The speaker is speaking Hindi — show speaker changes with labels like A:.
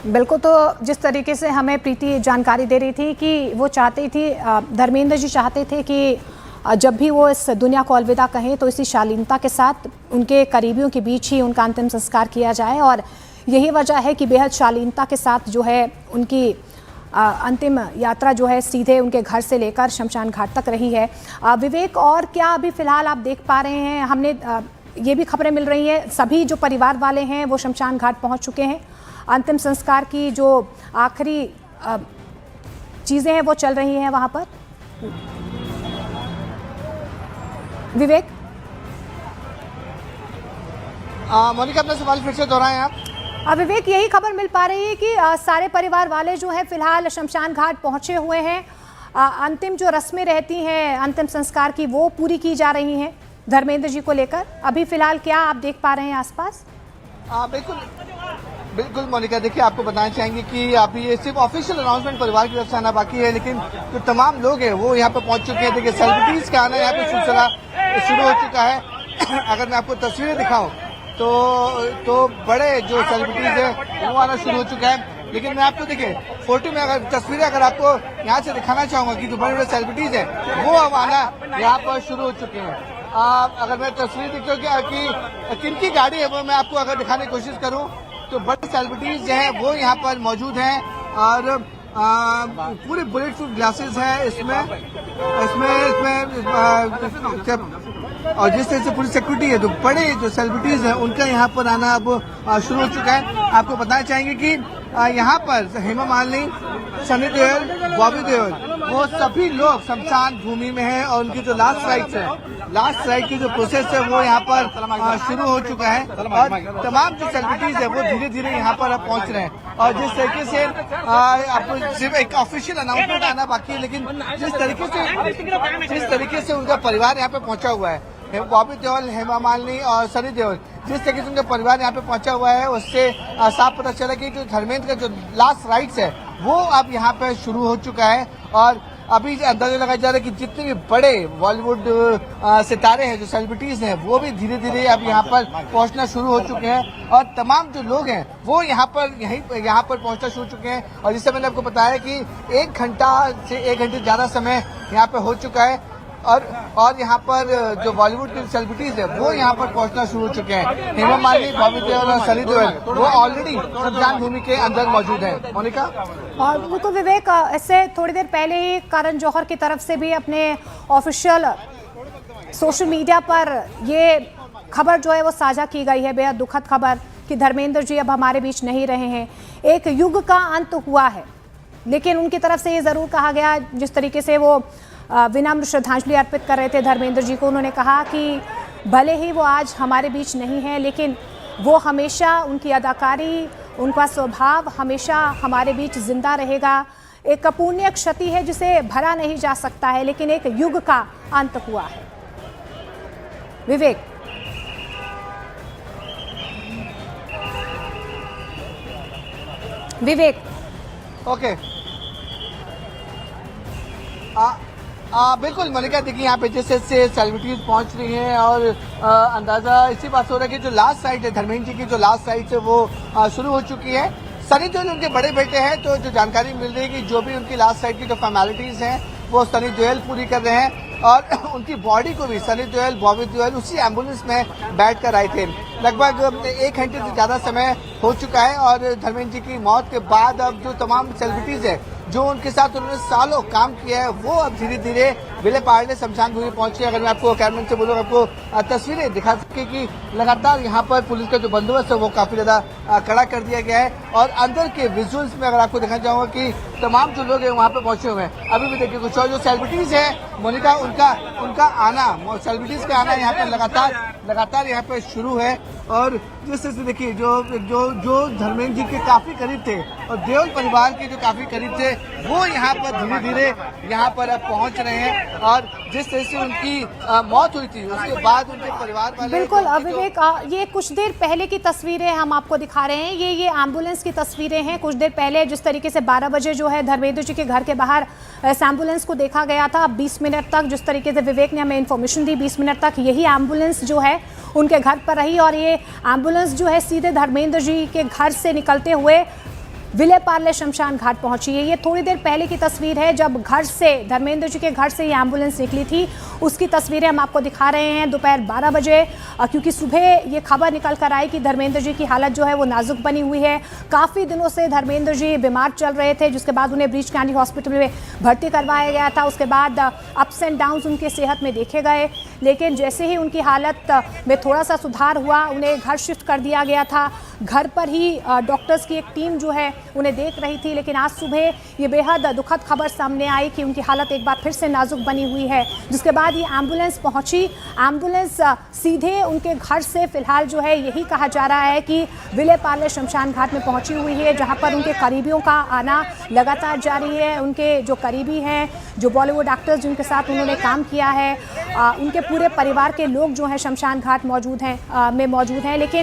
A: बिल्कुल। तो जिस तरीके से हमें प्रीति जानकारी दे रही थी कि वो चाहती थी, धर्मेंद्र जी चाहते थे कि जब भी वो इस दुनिया को अलविदा कहें तो इसी शालीनता के साथ उनके करीबियों के बीच ही उनका अंतिम संस्कार किया जाए, और यही वजह है कि बेहद शालीनता के साथ जो है उनकी अंतिम यात्रा जो है सीधे उनके घर से लेकर शमशान घाट तक रही है। विवेक, और क्या अभी फिलहाल आप देख पा रहे हैं? हमने ये भी खबरें मिल रही हैं सभी जो परिवार वाले हैं वो शमशान घाट पहुंच चुके हैं, अंतिम संस्कार की जो आखिरी चीज़ें हैं वो चल रही हैं वहाँ पर। विवेक,
B: मोनिका अपना सवाल फिर से दोहराएं आप।
A: विवेक, यही खबर मिल पा रही है कि सारे परिवार वाले जो है फिलहाल शमशान घाट पहुंचे हुए हैं। अंतिम जो रस्में रहती हैं अंतिम संस्कार की वो पूरी की जा रही हैं धर्मेंद्र जी को लेकर। अभी फिलहाल क्या आप देख पा रहे हैं आसपास?
B: बिल्कुल मोनिका, देखिए आपको बताना चाहेंगे कि अभी ये सिर्फ ऑफिशियल अनाउंसमेंट परिवार की तरफ से आना बाकी है, लेकिन जो तमाम लोग हैं वो यहाँ पे पहुंच चुके हैं। देखिए सेलिब्रिटीज का आना यहाँ पे सिलसिला शुरू हो चुका है। अगर मैं आपको तस्वीरें दिखाऊं तो बड़े जो सेलिब्रिटीज है वो आना शुरू हो चुका है। लेकिन मैं आपको देखिए फोटो में अगर तस्वीरें अगर आपको यहाँ से दिखाना चाहूंगा कि जो बड़े बड़े सेलिब्रिटीज है वो अब आना यहाँ पर शुरू हो चुके हैं। अगर मैं तस्वीर देखता हूँ कि किनकी गाड़ी है वो मैं आपको अगर दिखाने की कोशिश करूँ तो बड़े सेलिब्रिटीज जो है वो यहाँ पर मौजूद हैं, और पूरे बुलेट प्रूफ ग्लासेस हैं इसमें और जिस तरह से पूरी सिक्योरिटी है, जो बड़े जो सेलिब्रिटीज हैं उनका यहाँ पर आना अब शुरू हो चुका है। आपको बताना चाहेंगे कि यहाँ पर हेमा मालिनी, सनी देओल, बॉबी देओल, वो सभी लोग शमशान भूमि में हैं और उनकी जो लास्ट राइट की जो प्रोसेस है वो यहाँ पर शुरू हो चुका है, और तमाम जो सेलिब्रिटीज है वो धीरे धीरे यहाँ पर अब पहुँच रहे हैं। और जिस तरीके से आपको सिर्फ एक ऑफिशियल अनाउंसमेंट आना बाकी है, लेकिन जिस तरीके से उनका परिवार यहाँ पे पहुंचा हुआ है, बॉबी देओल, हेमा मालिनी और सनी देओल, जिस तरीके से उनका परिवार यहाँ पे पहुंचा हुआ है उससे साफ पता चला कि जो धर्मेंद्र का जो लास्ट राइट्स है वो अब यहाँ पे शुरू हो चुका है। और अभी अंदाजा लगाया जा रहा है कि जितने भी बड़े बॉलीवुड सितारे हैं, जो सेलिब्रिटीज हैं, वो भी धीरे धीरे अब यहाँ पर पहुंचना शुरू हो चुके हैं, और तमाम जो लोग हैं वो यहाँ पर पहुंचना शुरू हो चुके हैं। और जिससे मैंने आपको बताया कि 1 घंटा से 1 घंटे ज्यादा समय यहाँ पे हो चुका है, और यहाँ पर जो बॉलीवुड के सेलिब्रिटीज है वो यहाँ पर पहुंचना शुरू हो चुके हैं। हेमा मालिनी, बॉबी देओल और सनी देओल वो ऑलरेडी शमशान भूमि के अंदर मौजूद है। मोनिका,
A: और बिल्कुल विवेक, इससे थोड़ी देर पहले ही करण जौहर की तरफ से भी अपने ऑफिशियल सोशल मीडिया पर ये खबर जो है वो साझा की गई है, बेहद दुखद खबर कि धर्मेंद्र जी अब हमारे बीच नहीं रहे हैं। एक युग का अंत हुआ है, लेकिन उनकी तरफ से ये ज़रूर कहा गया, जिस तरीके से वो विनम्र श्रद्धांजलि अर्पित कर रहे थे धर्मेंद्र जी को, उन्होंने कहा कि भले ही वो आज हमारे बीच नहीं है, लेकिन वो हमेशा, उनकी अदाकारी, उनका स्वभाव हमेशा हमारे बीच जिंदा रहेगा। एक अपूर्णीय क्षति है जिसे भरा नहीं जा सकता है, लेकिन एक युग का अंत हुआ है। विवेक,
B: ओके। बिल्कुल मलिका, देखिए यहाँ पे जैसे सेलिब्रिटीज पहुंच रही हैं, और अंदाजा इसी बात से हो रहा है कि जो लास्ट साइट है धर्मेंद्र जी की, जो लास्ट साइट है वो शुरू हो चुकी है। सनी देओल उनके बड़े बेटे हैं, तो जो जानकारी मिल रही है कि जो भी उनकी लास्ट साइट की जो फॉर्मेलिटीज हैं वो सनी देओल पूरी कर रहे हैं, और उनकी बॉडी को भी सनी देओल, बॉबी देओल उसी एम्बुलेंस में बैठ कर आए थे। लगभग 1 घंटे से ज्यादा समय हो चुका है, और धर्मेंद्र जी की मौत के बाद अब जो तमाम सेलिब्रिटीज है जो उनके साथ उन्होंने सालों काम किया है वो अब धीरे धीरे विले पहाड़ शमशान भूमि पहुंचे। अगर मैं आपको कैमरे से बोलूँ, आपको तस्वीरें दिखा सके कि लगातार यहाँ पर पुलिस का जो बंदोबस्त है वो काफी ज्यादा कड़ा कर दिया गया है, और अंदर के विजुअल्स में अगर आपको दिखाना चाहूंगा कि तमाम जो लोग हैं वहाँ पे पहुंचे हुए हैं। अभी भी देखिए कुछ और जो सेलिब्रिटीज है मोनिका, उनका आना, सेलिब्रिटीज का आना यहाँ पे लगातार यहाँ पे शुरू है। और जिस तरह से देखिए जो धर्मेंद्र जी के काफी करीब थे और देओल परिवार के जो काफी करीब थे वो यहाँ पर धीरे धीरे यहाँ पर अब पहुँच रहे हैं, और जिस तरह से उनकी मौत हुई थी उसके बाद उनके परिवार वाले,
A: बिल्कुल विवेक, ये कुछ देर पहले की तस्वीरें हम आपको दिखा रहे हैं। ये एम्बुलेंस की तस्वीरें हैं। कुछ देर पहले जिस तरीके से 12 बजे जो है धर्मेंद्र जी के घर के बाहर इस एम्बुलेंस को देखा गया था। 20 मिनट तक, जिस तरीके से विवेक ने हमें इन्फॉर्मेशन दी, 20 मिनट तक यही एम्बुलेंस जो है उनके घर पर रही, और ये एम्बुलेंस जो है सीधे धर्मेंद्र जी के घर से निकलते हुए विले पार्ले शमशान घाट पहुंची है। ये थोड़ी देर पहले की तस्वीर है जब घर से, धर्मेंद्र जी के घर से ये एम्बुलेंस निकली थी, उसकी तस्वीरें हम आपको दिखा रहे हैं दोपहर 12 बजे, क्योंकि सुबह ये खबर निकल कर आई कि धर्मेंद्र जी की हालत जो है वो नाजुक बनी हुई है। काफ़ी दिनों से धर्मेंद्र जी बीमार चल रहे थे, जिसके बाद उन्हें ब्रीच कैंडी हॉस्पिटल में भर्ती करवाया गया था। उसके बाद अप्स एंड डाउन्स उनके सेहत में देखे गए, लेकिन जैसे ही उनकी हालत में थोड़ा सा सुधार हुआ, उन्हें घर शिफ्ट कर दिया गया था। घर पर ही डॉक्टर्स की एक टीम जो है उन्हें देख रही थी, लेकिन आज सुबह ये बेहद दुखद खबर सामने आई कि उनकी हालत एक बार फिर से नाजुक बनी हुई है। जिसके बाद ये एम्बुलेंस पहुंची। एम्बुलेंस सीधे उनके घर से फिलहाल जो है यही कहा जा रहा है कि विले पार्ले शमशान घाट में पहुंची हुई है, जहां पर उनके करीबियों का आना लगातार जारी है। उनके जो करीबी हैं, जो बॉलीवुड एक्टर्स जिनके साथ उन्होंने काम किया है, उनके पूरे परिवार के लोग जो हैं शमशान घाट मौजूद हैं। लेकिन